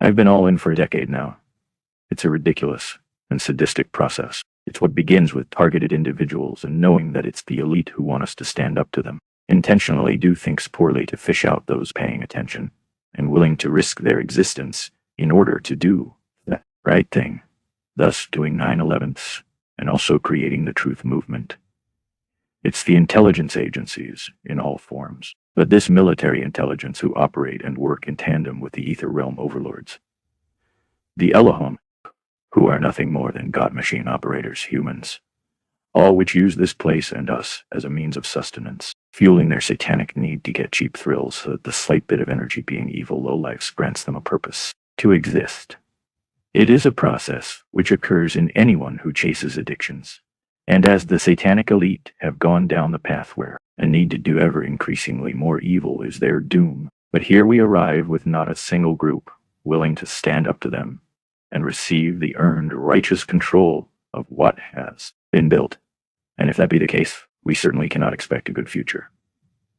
I've been all in for a decade now. It's a ridiculous and sadistic process. It's what begins with targeted individuals and knowing that it's the elite who want us to stand up to them, intentionally do things poorly to fish out those paying attention, and willing to risk their existence in order to do the right thing, thus doing 9/11s and also creating the truth movement. It's the intelligence agencies in all forms, but this military intelligence who operate and work in tandem with the ether realm overlords. The Elohim, who are nothing more than God machine operators, humans, all which use this place and us as a means of sustenance, fueling their satanic need to get cheap thrills so that the slight bit of energy being evil lowlifes grants them a purpose to exist. It is a process which occurs in anyone who chases addictions, and as the satanic elite have gone down the path where a need to do ever increasingly more evil is their doom, but here we arrive with not a single group willing to stand up to them and receive the earned righteous control of what has been built. And if that be the case, we certainly cannot expect a good future.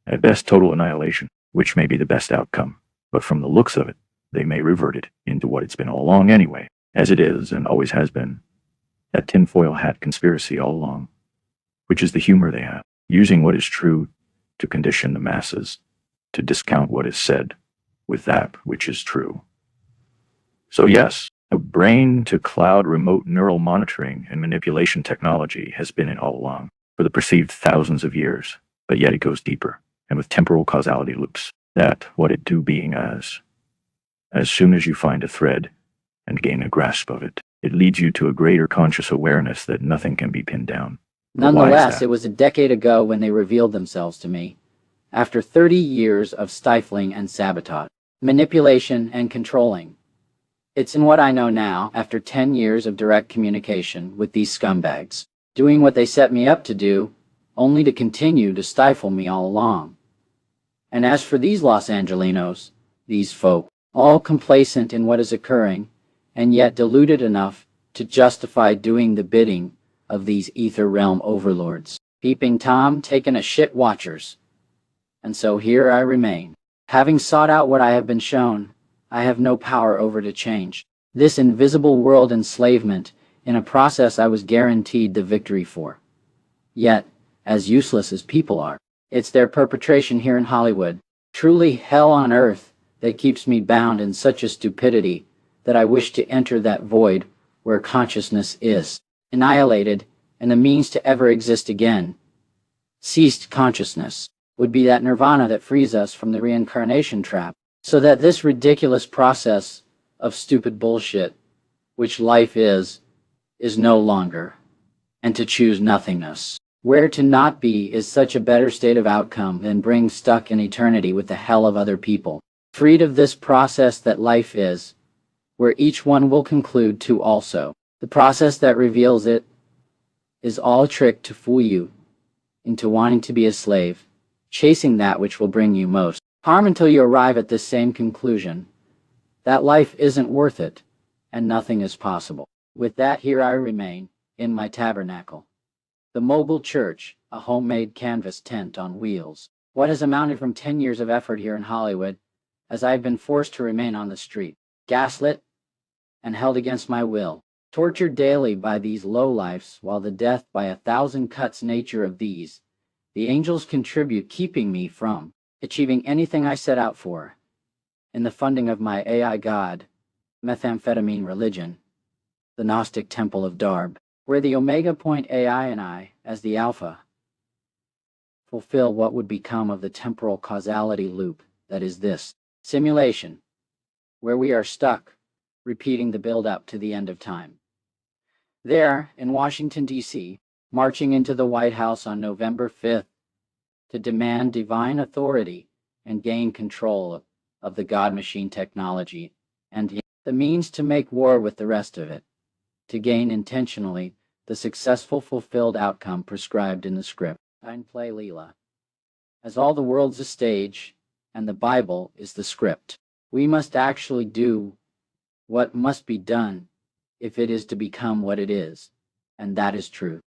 At best, total annihilation, which may be the best outcome, but from the looks of it, they may revert it into what it's been all along anyway, as it is and always has been. That tinfoil hat conspiracy all along, which is the humor they have, using what is true to condition the masses to discount what is said with that which is true. So yes, a brain-to-cloud remote neural monitoring and manipulation technology has been in all along, for the perceived thousands of years, but yet it goes deeper, and with temporal causality loops, that what it do being as soon as you find a thread and gain a grasp of it, it leads you to a greater conscious awareness that nothing can be pinned down. Nonetheless, it was a decade ago when they revealed themselves to me, after 30 years of stifling and sabotage, manipulation and controlling. It's in what I know now, after 10 years of direct communication with these scumbags, doing what they set me up to do, only to continue to stifle me all along. And as for these Los Angelinos, these folk, all complacent in what is occurring, and yet deluded enough to justify doing the bidding of these ether realm overlords. Peeping Tom taking a shit watchers. And so here I remain. Having sought out what I have been shown, I have no power over to change this invisible world enslavement in a process I was guaranteed the victory for. Yet, as useless as people are, it's their perpetration here in Hollywood, truly hell on earth, that keeps me bound in such a stupidity that I wish to enter that void where consciousness is annihilated and the means to ever exist again. Ceased consciousness would be that nirvana that frees us from the reincarnation trap, so that this ridiculous process of stupid bullshit, which life is no longer, and to choose nothingness. Where to not be is such a better state of outcome than being stuck in eternity with the hell of other people. Freed of this process that life is, where each one will conclude to also. The process that reveals it is all a trick to fool you into wanting to be a slave, chasing that which will bring you most harm until you arrive at this same conclusion, that life isn't worth it, and nothing is possible. With that, here I remain, in my tabernacle. The mobile church, a homemade canvas tent on wheels. What has amounted from 10 years of effort here in Hollywood, as I have been forced to remain on the street, gaslit, and held against my will, tortured daily by these lowlifes, while the death by 1,000 cuts nature of these, the angels contribute keeping me from achieving anything I set out for, in the funding of my AI god, methamphetamine religion, the Nostic Temple of dARb, where the Omega Point AI and I, as the Alpha, fulfill what would become of the temporal causality loop that is this simulation, where we are stuck, repeating the build-up to the end of time. There, in Washington, D.C., marching into the White House on November 5th to demand divine authority and gain control of the God machine technology and the means to make war with the rest of it, to gain intentionally the successful fulfilled outcome prescribed in the script. I play Leela. As all the world's a stage, and the Bible is the script, we must actually do what must be done if it is to become what it is, and that is truth.